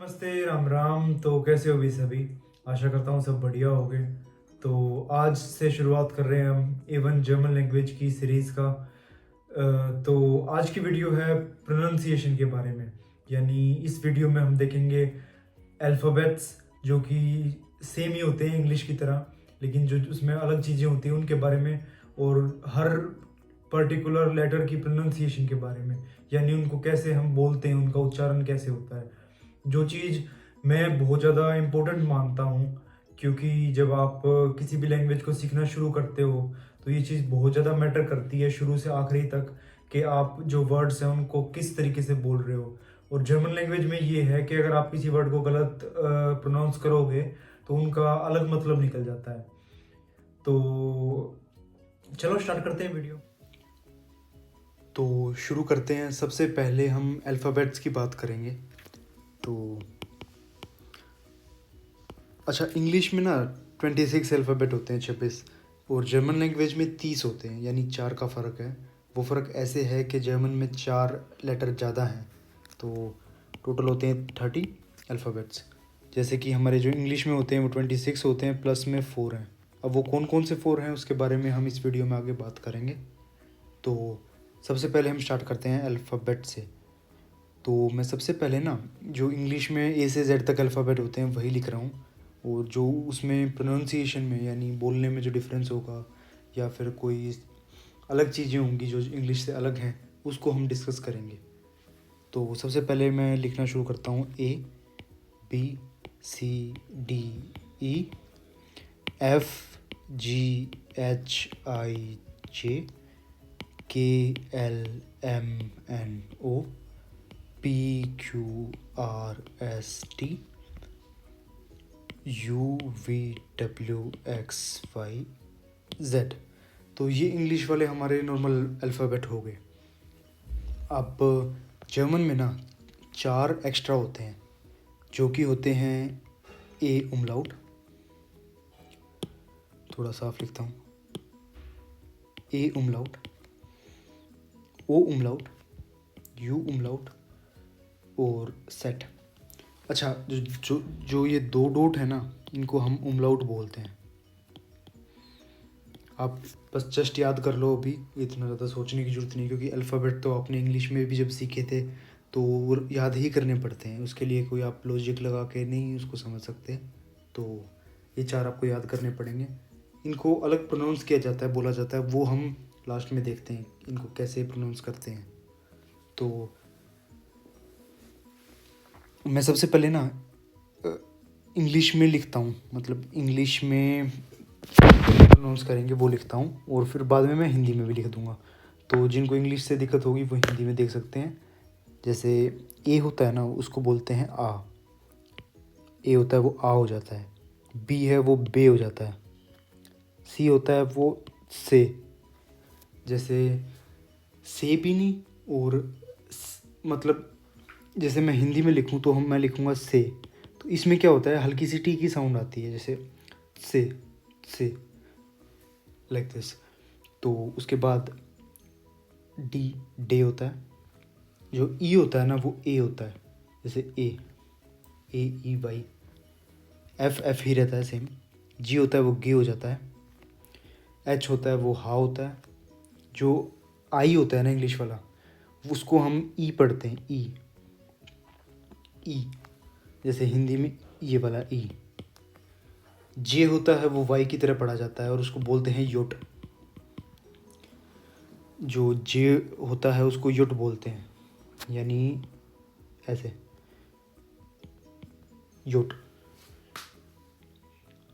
नमस्ते, राम राम। तो कैसे हो भी सभी? आशा करता हूँ सब बढ़िया होगे। तो आज से शुरुआत कर रहे हैं हम एवन जर्मन लैंग्वेज की सीरीज़ का। तो आज की वीडियो है प्रोनाउंसिएशन के बारे में। यानी इस वीडियो में हम देखेंगे अल्फ़ाबेट्स जो कि सेम ही होते हैं इंग्लिश की तरह, लेकिन जो उसमें अलग चीज़ें होती हैं उनके बारे में, और हर पर्टिकुलर लेटर की प्रोनाउंसिएशन के बारे में, यानी उनको कैसे हम बोलते हैं, उनका उच्चारण कैसे होता है। जो चीज़ मैं बहुत ज़्यादा इम्पोर्टेंट मानता हूँ, क्योंकि जब आप किसी भी लैंग्वेज को सीखना शुरू करते हो तो ये चीज़ बहुत ज़्यादा मैटर करती है शुरू से आखिरी तक, कि आप जो वर्ड्स हैं उनको किस तरीके से बोल रहे हो। और जर्मन लैंग्वेज में ये है कि अगर आप किसी वर्ड को गलत प्रोनाउंस करोगे तो उनका अलग मतलब निकल जाता है। तो चलो स्टार्ट करते हैं वीडियो। तो शुरू करते हैं। सबसे पहले हम अल्फ़ाबेट्स की बात करेंगे। तो अच्छा, इंग्लिश में ना 26 अल्फ़ाबेट होते हैं, 26, और जर्मन लैंग्वेज में 30 होते हैं, यानी 4 का फ़र्क है। वो फ़र्क ऐसे है कि जर्मन में 4 लेटर ज़्यादा हैं, तो टोटल होते हैं 30 अल्फ़ाबेट्स। जैसे कि हमारे जो इंग्लिश में होते हैं वो 26 होते हैं, प्लस में 4 हैं। अब वो कौन कौन से 4 हैं उसके बारे में हम इस वीडियो में आगे बात करेंगे। तो सबसे पहले हम स्टार्ट करते हैं अल्फ़ाबेट से। तो मैं सबसे पहले ना जो इंग्लिश में ए से जेड तक अल्फ़ाबेट होते हैं वही लिख रहा हूँ, और जो उसमें प्रोनाउंसिएशन में यानी बोलने में जो डिफरेंस होगा या फिर कोई अलग चीज़ें होंगी जो इंग्लिश से अलग हैं उसको हम डिस्कस करेंगे। तो सबसे पहले मैं लिखना शुरू करता हूँ। A, B, C, D, E, F, G, H, I, J, K, L, M, N, O, P, Q, R, S, T, U, V, W, X, Y, Z. तो ये इंग्लिश वाले हमारे नॉर्मल अल्फ़ाबेट हो गए। अब जर्मन में ना 4 एक्स्ट्रा होते हैं, जो कि होते हैं ए उमलाउट, थोड़ा साफ लिखता हूँ, ए उमलाउट, ओ उमलाउट, यू उमलाउट और सेट। अच्छा, जो जो जो ये 2 डॉट है ना, इनको हम उमलाउट बोलते हैं। आप बस जस्ट याद कर लो, अभी इतना ज़्यादा सोचने की ज़रूरत नहीं, क्योंकि अल्फ़ाबेट तो आपने इंग्लिश में भी जब सीखे थे तो वो याद ही करने पड़ते हैं, उसके लिए कोई आप लॉजिक लगा के नहीं उसको समझ सकते। तो ये 4 आपको याद करने पड़ेंगे। इनको अलग प्रोनाउंस किया जाता है, बोला जाता है, वो हम लास्ट में देखते हैं इनको कैसे प्रोनाउंस करते हैं। तो मैं सबसे पहले ना इंग्लिश में लिखता हूँ, मतलब इंग्लिश में प्रोनाउंस करेंगे वो लिखता हूँ, और फिर बाद में मैं हिंदी में भी लिख दूँगा। तो जिनको इंग्लिश से दिक्कत होगी वो हिंदी में देख सकते हैं। जैसे ए होता है ना, उसको बोलते हैं आ। ए होता है वो आ हो जाता है। बी है वो बे हो जाता है। सी होता है वो से। जैसे से भी नहीं, और मतलब जैसे मैं हिंदी में लिखूँ तो मैं लिखूँगा से, तो इसमें क्या होता है, हल्की सी टी की साउंड आती है, जैसे से लाइक दिस। तो उसके बाद डी, डे होता है। जो ई होता है ना वो ए होता है, जैसे ए ई वाई। एफ ही रहता है सेम। जी होता है वो गे हो जाता है। एच होता है वो हा होता है। जो आई होता है ना इंग्लिश वाला, उसको हम ई पढ़ते हैं, ई, जैसे हिंदी में ये वाला ई। जे होता है वो वाई की तरह पढ़ा जाता है और उसको बोलते हैं योट। जो जे होता है उसको योट बोलते हैं, यानी ऐसे योट।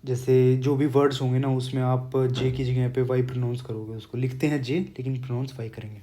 जैसे जो भी वर्ड्स होंगे ना उसमें आप जे की जगह पे वाई प्रोनाउंस करोगे, उसको लिखते हैं जे लेकिन प्रोनाउंस वाई करेंगे।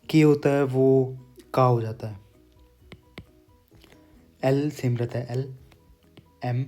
के होता है वो का हो जाता है। एल सेम रहता है, एल, एम,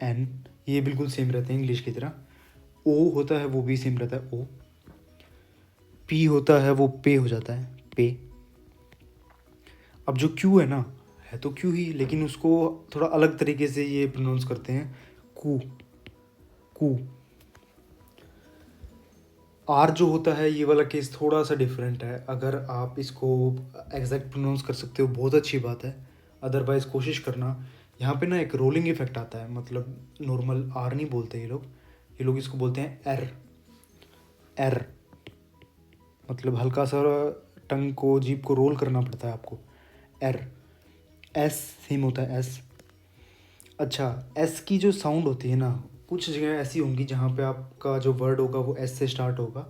एन, ये बिल्कुल सेम रहते हैं इंग्लिश की तरह। ओ होता है वो भी सेम रहता है, ओ। पी होता है वो पे हो जाता है, पे। अब जो क्यू है ना, है तो क्यू ही, लेकिन उसको थोड़ा अलग तरीके से ये प्रोनाउंस करते हैं, कू, कू। आर जो होता है ये वाला केस थोड़ा सा डिफरेंट है। अगर आप इसको एग्जैक्ट प्रोनाउंस कर सकते हो बहुत अच्छी बात है, अदरवाइज़ कोशिश करना। यहाँ पे ना एक रोलिंग इफेक्ट आता है, मतलब नॉर्मल आर नहीं बोलते ये लोग इसको बोलते हैं एर। एर मतलब हल्का सा टंग को, जीभ को रोल करना पड़ता है आपको। एर। एस सेम होता है एस। अच्छा, एस की जो साउंड होती है ना, कुछ जगह ऐसी होंगी जहाँ पे आपका जो वर्ड होगा वो एस से स्टार्ट होगा,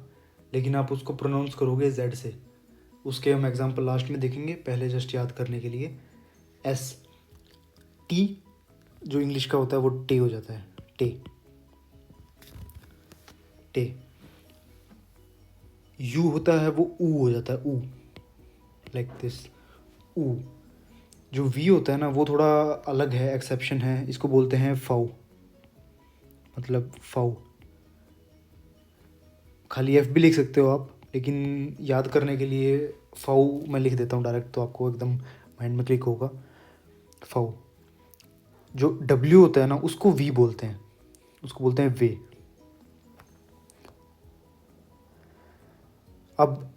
लेकिन आप उसको प्रोनाउंस करोगे जेड से। उसके हम एग्जांपल लास्ट में देखेंगे, पहले जस्ट याद करने के लिए। एस। टी जो इंग्लिश का होता है वो टे हो जाता है, टे। टे। यू होता है वो ऊ हो जाता है, ऊ, लाइक दिस, ऊ। जो वी होता है ना वो थोड़ा अलग है, एक्सेप्शन है, इसको बोलते हैं फाउ, मतलब फाउ। खाली एफ भी लिख सकते हो आप, लेकिन याद करने के लिए फाउ मैं लिख देता हूँ डायरेक्ट, तो आपको एकदम माइंड में क्लिक होगा। फाउ। जो डब्ल्यू होता है ना उसको वी बोलते हैं, उसको बोलते हैं वे। अब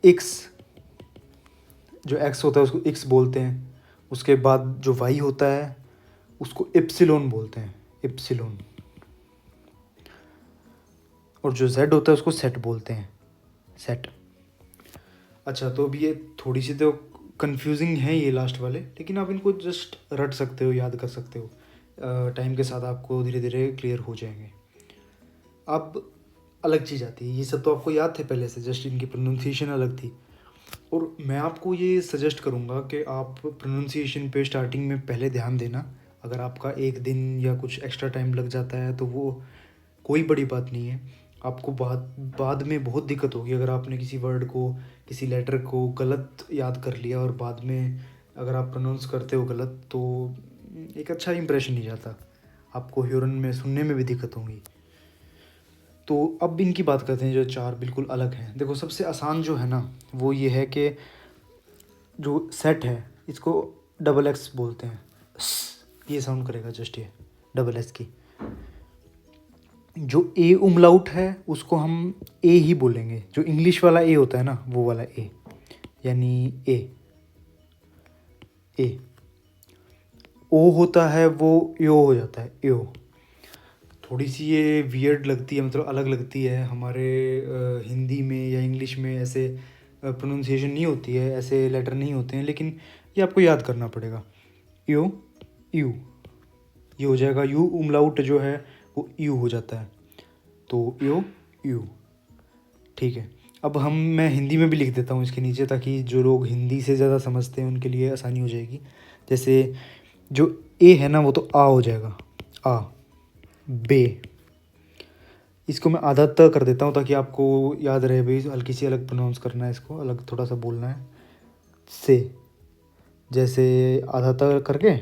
एक्स, जो एक्स होता है उसको एक्स बोलते हैं। उसके बाद जो वाई होता है उसको इप्सिलोन बोलते हैं, इप्सिलोन। और जो जेड होता है उसको सेट बोलते हैं, सेट। अच्छा, तो अब ये थोड़ी सी तो कंफ्यूजिंग है ये लास्ट वाले, लेकिन आप इनको जस्ट रट सकते हो, याद कर सकते हो। टाइम के साथ आपको धीरे धीरे क्लियर हो जाएंगे। अब अलग चीज़ आती है, ये सब तो आपको याद थे पहले से, जस्ट इनकी प्रोनाउंसिएशन अलग थी। और मैं आपको ये सजेस्ट करूँगा कि आप प्रोनाउंसिएशन पे स्टार्टिंग में पहले ध्यान देना। अगर आपका एक दिन या कुछ एक्स्ट्रा टाइम लग जाता है तो वो कोई बड़ी बात नहीं है। आपको बाद में बहुत दिक्कत होगी अगर आपने किसी वर्ड को, किसी लेटर को गलत याद कर लिया और बाद में अगर आप प्रोनाउंस करते हो गलत, तो एक अच्छा इंप्रेशन नहीं जाता, आपको ह्यूरन में सुनने में भी दिक्कत होगी। तो अब इनकी बात करते हैं जो चार बिल्कुल अलग हैं। देखो, सबसे आसान जो है ना वो ये है कि जो सेट है इसको डबल एक्स बोलते हैं, ये साउंड करेगा जस्ट, ये डबल एस की। जो ए उमलाउट है उसको हम ए ही बोलेंगे, जो इंग्लिश वाला ए होता है ना वो वाला ए, यानी ए। ए। ओ होता है वो यो हो जाता है, यो। थोड़ी सी ये वियर्ड लगती है, मतलब अलग लगती है। हमारे हिंदी में या इंग्लिश में ऐसे प्रोनाउंसिएशन नहीं होती है, ऐसे लेटर नहीं होते हैं, लेकिन ये आपको याद करना पड़ेगा। यो, यू, ये हो जाएगा। यू उमलाउट जो है वो यू हो जाता है, तो यो, यू। ठीक है। अब मैं हिंदी में भी लिख देता हूँ इसके नीचे, ताकि जो लोग हिंदी से ज़्यादा समझते हैं उनके लिए आसानी हो जाएगी। जैसे जो ए है ना वो तो आ हो जाएगा, आ, बे। इसको मैं आधा त कर देता हूँ ताकि आपको याद रहे भाई, हल्की सी अलग प्रोनाउंस करना है, इसको अलग थोड़ा सा बोलना है। से, जैसे आधा त करके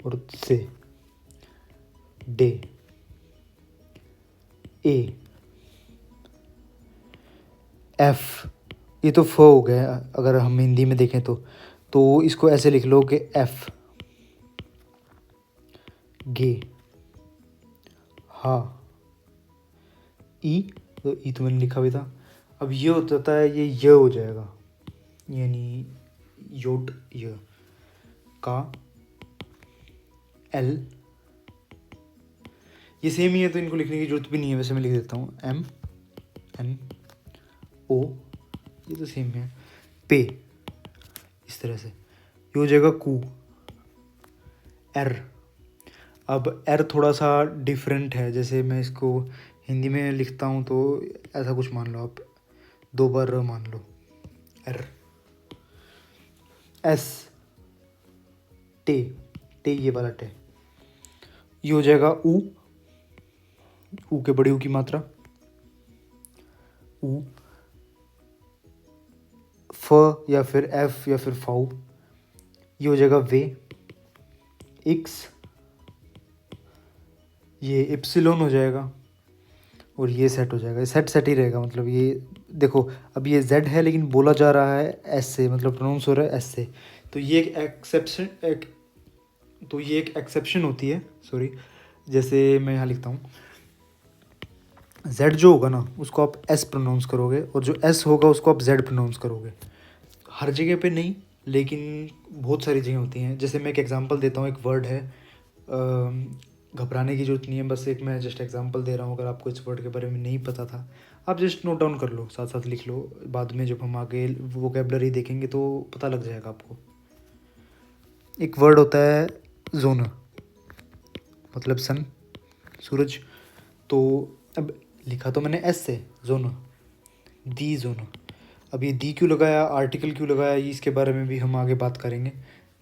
और से। डे। ए। एफ, ये तो फ हो गया अगर हम हिंदी में देखें तो इसको ऐसे लिख लो कि एफ। गे। हा। ई, तो ई तो मैंने लिखा भी था। अब ये हो जाता है, ये हो जाएगा, यानी योट, य। का, एल, ये सेम ही है तो इनको लिखने की जरूरत भी नहीं है, वैसे मैं लिख देता हूँ। एम, एन, ओ, ये तो सेम है। पे, इस तरह से ये हो जाएगा कू। एर। अब एर थोड़ा सा डिफरेंट है, जैसे मैं इसको हिंदी में लिखता हूँ तो ऐसा कुछ मान लो आप, दो बार मान लो, एर। एस, टे, टे, ये वाला टे। ये हो जाएगा ऊ, ऊ के बड़ी ऊ की मात्रा, ऊ। फ या फिर एफ या फिर फाउ, ये हो जाएगा वे। एक्स, ये इप्सिलोन हो जाएगा, और ये सेट हो जाएगा। सेट सेट ही रहेगा, मतलब ये देखो अब ये जेड है लेकिन बोला जा रहा है एस से, मतलब प्रोनाउंस हो रहा है एस से, तो ये एक एक्सेप्शन होती है, सॉरी। जैसे मैं यहाँ लिखता हूँ, जेड जो होगा ना उसको आप एस प्रोनाउंस करोगे, और जो एस होगा उसको आप जेड प्रोनाउंस करोगे। हर जगह पे नहीं, लेकिन बहुत सारी चीज़ें होती हैं। जैसे मैं एक एग्जांपल देता हूँ, एक वर्ड है, घबराने की ज़रूरत नहीं है, बस एक मैं जस्ट एग्जांपल दे रहा हूँ। अगर आपको इस वर्ड के बारे में नहीं पता था, आप जस्ट नोट डाउन कर लो, साथ साथ लिख लो, बाद में जब हम आगे वोकेबलरी देखेंगे तो पता लग जाएगा आपको। एक वर्ड होता है जोना, मतलब सन, सूरज। तो अब लिखा तो मैंने एस से, जोना, दी जोना। अब ये दी क्यों लगाया, आर्टिकल क्यों लगाया, ये इसके बारे में भी हम आगे बात करेंगे।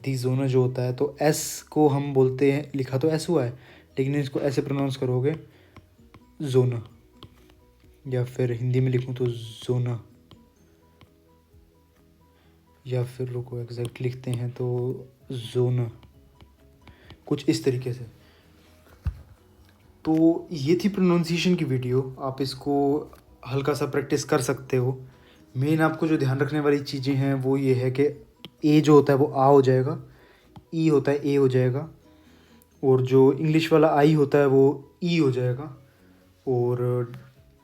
दी जोना जो होता है, तो एस को हम बोलते हैं, लिखा तो एस हुआ है, लेकिन इसको ऐसे प्रोनाउंस करोगे जोना, या फिर हिंदी में लिखूँ तो जोना, या फिर रुको एग्जैक्ट लिखते हैं तो जोना, कुछ इस तरीके से। तो ये थी प्रोनाउंसिएशन की वीडियो। आप इसको हल्का सा प्रैक्टिस कर सकते हो। मेन आपको जो ध्यान रखने वाली चीज़ें हैं वो ये है कि ए जो होता है वो आ हो जाएगा, ई होता है ए हो जाएगा, और जो इंग्लिश वाला आई होता है वो ई हो जाएगा, और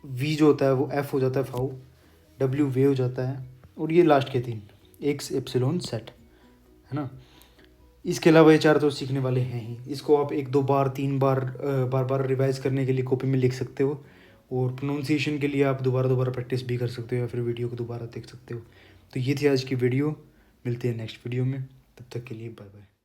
वी जो होता है वो एफ हो जाता है, फाउ, डब्ल्यू वे हो जाता है, और ये लास्ट के तीन एक्स एप्सिलॉन सेट, है ना। इसके अलावा ये चार तो सीखने वाले हैं ही। इसको आप एक दो बार, तीन बार, बार बार रिवाइज करने के लिए कॉपी में लिख सकते हो, और प्रोनाउंसिएशन के लिए आप दोबारा दोबारा प्रैक्टिस भी कर सकते हो, या फिर वीडियो को दोबारा देख सकते हो। तो ये थी आज की वीडियो। मिलते हैं नेक्स्ट वीडियो में, तब तक के लिए बाय बाय।